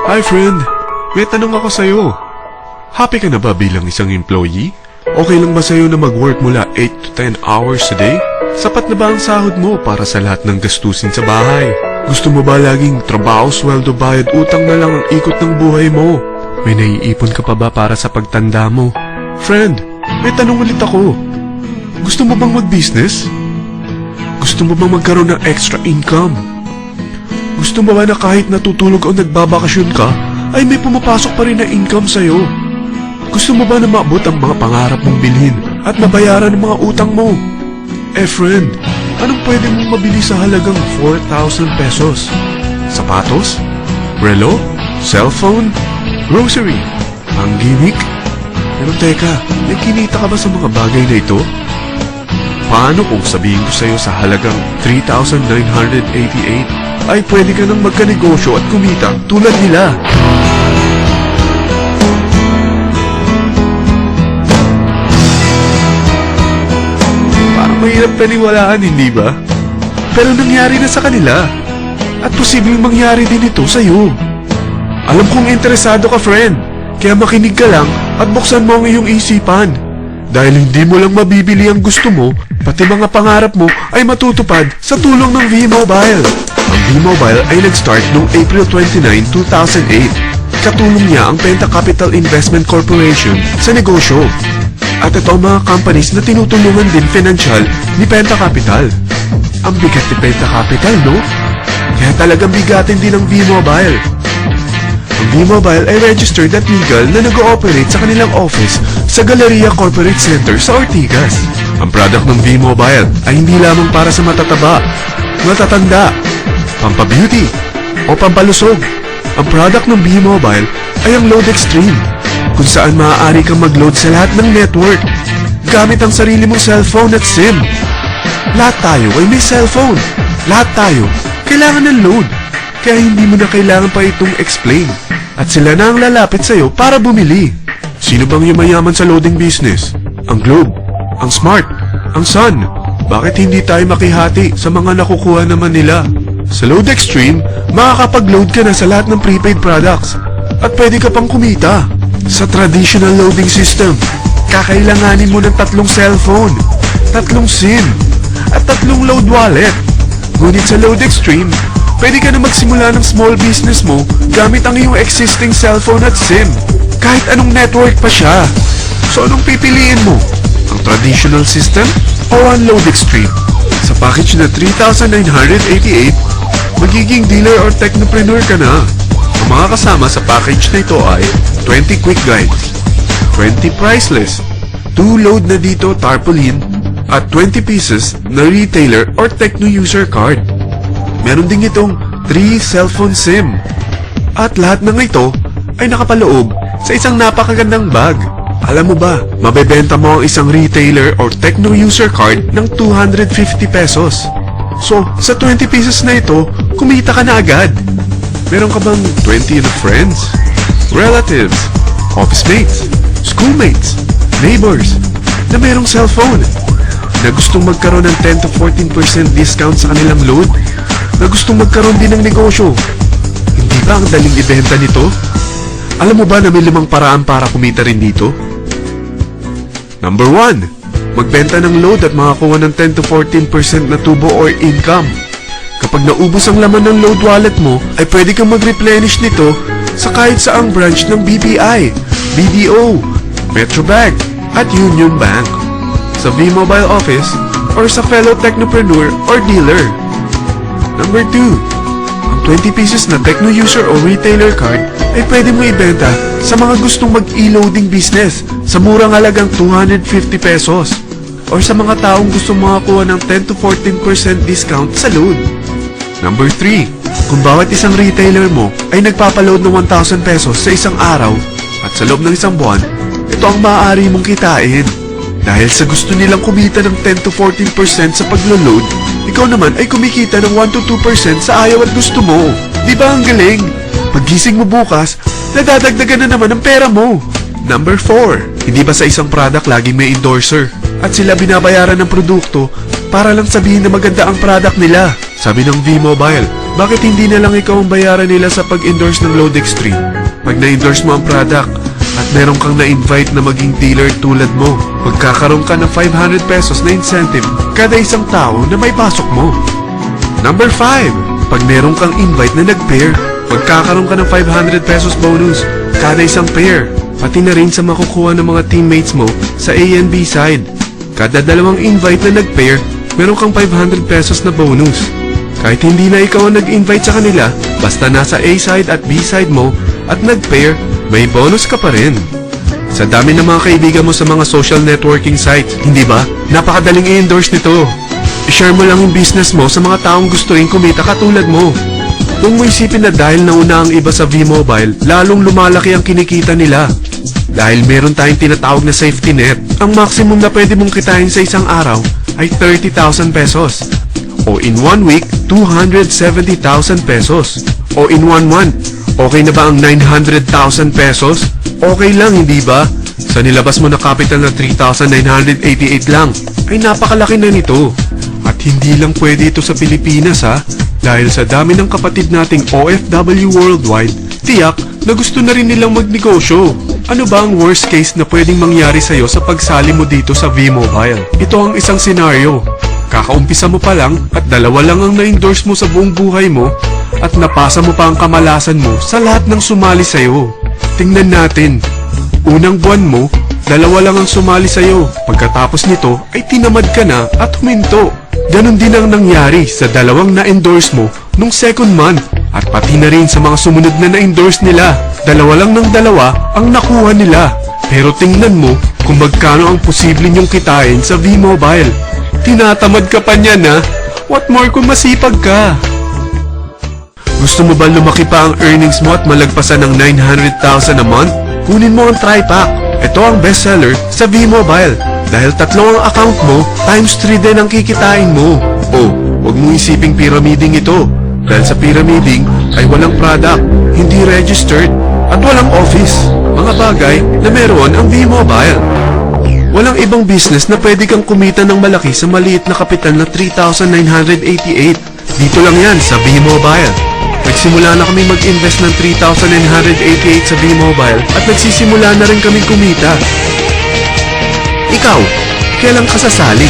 Hi friend, may tanong ako sa'yo. Happy ka na ba bilang isang employee? Okay lang ba sa'yo na mag-work mula 8 to 10 hours a day? Sapat na ba ang sahod mo para sa lahat ng gastusin sa bahay? Gusto mo ba laging trabaho, sweldo, bayad, utang na lang ang ikot ng buhay mo? May naiipon ka pa ba para sa pagtanda mo? Friend, may tanong ulit ako. Gusto mo bang mag-business? Gusto mo bang magkaroon ng extra income? Gusto mo ba na kahit natutulog o nagbabakasyon ka, ay may pumapasok pa rin na income sa'yo? Gusto mo ba na maabot ang mga pangarap mong bilhin at mabayaran ang mga utang mo? Friend, anong pwede mong mabili sa halagang 4,000 pesos? Sapatos? Relo? Cellphone? Grocery? Ang gimmick? Pero teka, may kinita ka ba sa mga bagay na ito? Paano kung sabihin ko sa'yo sa halagang 3,988 ay pwede ka nang magkanegosyo at kumita tulad nila? Parang mahirap paniwalaan, hindi ba? Pero nangyari na sa kanila. At posibleng mangyari din ito sa'yo. Alam kong interesado ka, friend. Kaya makinig ka lang at buksan mo ang iyong isipan. Dahil hindi mo lang mabibili ang gusto mo, pati mga pangarap mo ay matutupad sa tulong ng V-Mobile. Ang V-Mobile ay nag-start noong April 29, 2008. Katulong niya ang Penta Capital Investment Corporation sa negosyo. At ito ang mga companies na tinutulungan din financial ni Penta Capital. Ang bigat ni Penta Capital, no? Kaya talagang bigatin din ang V-Mobile. Ang V-Mobile ay registered at legal na nag-ooperate sa kanilang office sa Galleria Corporate Center sa Ortigas. Ang product ng V-Mobile ay hindi lamang para sa matataba, matatanda, pampabeauty, o pampalusog. Ang product ng V-Mobile ay ang Load Extreme, kung saan maaari kang mag-load sa lahat ng network gamit ang sarili mong cellphone at SIM. Lahat tayo ay may cellphone. Lahat tayo kailangan ng load. Kaya hindi mo na kailangan pa itong explain. At sila na ang lalapit sa'yo para bumili. Sino bang yumayaman sa loading business? Ang Globe, ang Smart, ang Sun. Bakit hindi tayo makihati sa mga nakukuha naman nila? Sa Load Extreme, makakapag-load ka na sa lahat ng prepaid products. At pwede ka pang kumita. Sa traditional loading system, kakailanganin mo ng 3 cellphone, 3 SIM, at 3 load wallet. Ngunit sa Load Extreme, pwede ka na magsimula ng small business mo gamit ang iyong existing cellphone at SIM. Kahit anong network pa siya. So anong pipiliin mo? Ang traditional system o ang Load Extreme? Sa package na 3,988, magiging dealer or technopreneur ka na. Ang mga kasama sa package na ito ay 20 quick guides, 20 priceless, 2 load na dito tarpaulin, at 20 pieces na retailer or techno user card. Meron din itong 3 cellphone SIM. At lahat ng ito ay nakapaloob sa isang napakagandang bag. Alam mo ba, mabebenta mo ang isang retailer or techno user card ng 250 pesos. So, sa 20 pieces na ito, kumita ka na agad. Meron ka bang 20 na friends, relatives, office mates, schoolmates, neighbors, na merong cellphone, na gustong magkaroon ng 10 to 14% discount sa kanilang load, na gustong magkaroon din ng negosyo? Hindi ba ang daling ibenta nito? Alam mo ba na may 5 paraan para kumita rin dito? Number 1. Magbenta ng load at makakuha ng 10 to 14% na tubo or income. Kapag naubos ang laman ng load wallet mo, ay pwede kang mag-replenish nito sa kahit saang branch ng BPI, BDO, Metrobank, at Union Bank, sa V-Mobile office, or sa fellow technopreneur or dealer. Number 2. Ang 20 pieces na techno user o retailer card ay pwede mo ibenta sa mga gustong mag-e-loading business sa murang halagang 250 pesos, or sa mga taong gustong makakuha ng 10 to 14% discount sa load. Number 3. Kung bawat isang retailer mo ay nagpapaload ng 1,000 pesos sa isang araw at sa loob ng isang buwan, ito ang maaari mong kitain. Dahil sa gusto nilang kumita ng 10 to 14% sa paglo-load, ikaw naman ay kumikita ng 1 to 2% sa ayaw at gusto mo. Di ba ang galing? Paggising mo bukas, nadadagdagan na naman ang pera mo. Number 4. Hindi ba sa isang product laging may endorser? At sila binabayaran ng produkto para lang sabihin na maganda ang product nila. Sabi ng V-Mobile, Bakit hindi na lang ikaw ang bayaran nila sa pag-endorse ng Lodex Tree? Pag na-endorse mo ang product at meron kang na-invite na maging dealer tulad mo, magkakaroon ka ng 500 pesos na incentive kada isang tao na may pasok mo. Number 5. Pag meron kang invite na nag-pair, magkakaroon ka ng 500 pesos bonus kada isang pair, pati na rin sa makukuha ng mga teammates mo sa A and B side. Kada dalawang invite na nag-pair, meron kang 500 pesos na bonus. Kahit hindi na ikaw ang nag-invite sa kanila, basta nasa A side at B side mo at nag-pair, may bonus ka pa rin. Sa dami ng mga kaibigan mo sa mga social networking sites, hindi ba? Napakadaling i-endorse nito. I-share mo lang yung business mo sa mga taong gusto rin kumita katulad mo. Kung mo isipin na dahil nauna ang iba sa V-Mobile, lalong lumalaki ang kinikita nila. Dahil meron tayong tinatawag na safety net, ang maximum na pwede mong kitain sa isang araw ay 30,000 pesos. O in 1 week, 270,000 pesos. O in 1 month, okay na ba ang 900,000 pesos? Okay lang, hindi ba? Sa nilabas mo na capital na 3,988 lang, ay napakalaki na nito. At hindi lang pwede ito sa Pilipinas ha, dahil sa dami ng kapatid nating OFW worldwide, tiyak na gusto na rin nilang magnegosyo. Ano ba ang worst case na pwedeng mangyari sa'yo sa pagsali mo dito sa V-Mobile? Ito ang isang senaryo. Kakaumpisa mo pa lang at dalawa lang ang na-endorse mo sa buong buhay mo at napasa mo pa ang kamalasan mo sa lahat ng sumali sa'yo. Tingnan natin. Unang buwan mo, dalawa lang ang sumali sa'yo. Pagkatapos nito ay tinamad ka na at huminto. Ganon din ang nangyari sa dalawang na-endorse mo nung second month at pati na rin sa mga sumunod na na-endorse nila. Dalawa lang ng dalawa ang nakuha nila. Pero tingnan mo kung magkano ang posible niyong kitain sa V-Mobile. Tinatamad ka pa niyan ha? What more kung masipag ka? Gusto mo ba lumaki pa ang earnings mo at malagpasan ng 900,000 a month? Kunin mo ang TriPack. Ito ang bestseller sa V-Mobile. Dahil 3 ang account mo, times 3 din ang kikitain mo. Oh, huwag mo isiping pyramiding ito. Dahil sa pyramiding ay walang product, hindi registered, at walang office. Mga bagay na meron ang V-Mobile. Walang ibang business na pwede kang kumita ng malaki sa maliit na kapital na 3,988. Dito lang yan sa V-Mobile. Nagsimula na kami mag-invest ng 3,988 sa V-Mobile at nagsisimula na rin kami kumita. Ikaw, kailan ka sasali?